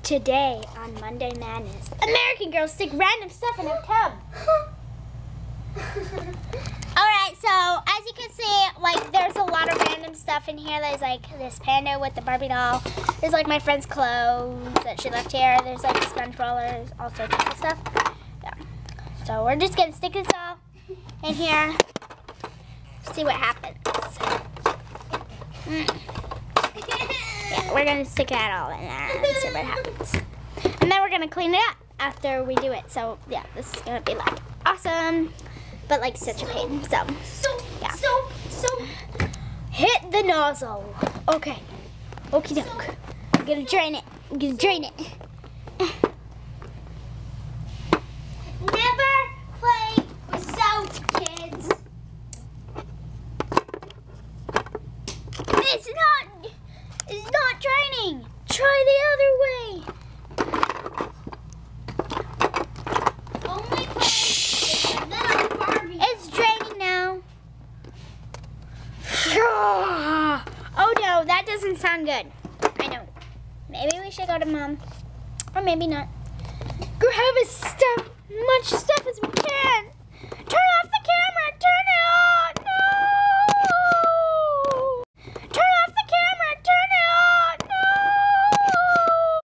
Today on Monday Madness, American girls stick random stuff in a tub. Alright, so as you can see, like there's a lot of random stuff in here. There's like this panda with the Barbie doll. There's like my friend's clothes that she left here. There's like sponge rollers, all sorts of stuff. Yeah. So we're just gonna stick this all in here. See what happens. Yeah, we're gonna stick that all in there and see what happens. And then we're gonna clean it up after we do it. So yeah, this is gonna be like awesome, but like such a pain. So yeah. Hit the nozzle. Okay. Okie doke. I'm gonna drain it. I'm gonna drain it. Never play with soap, kids. It's not draining. Try the other way. Only play with the little Barbie. It's draining now. Oh no, that doesn't sound good. I know. Maybe we should go to Mom. Or maybe not. Grab as much stuff as we can.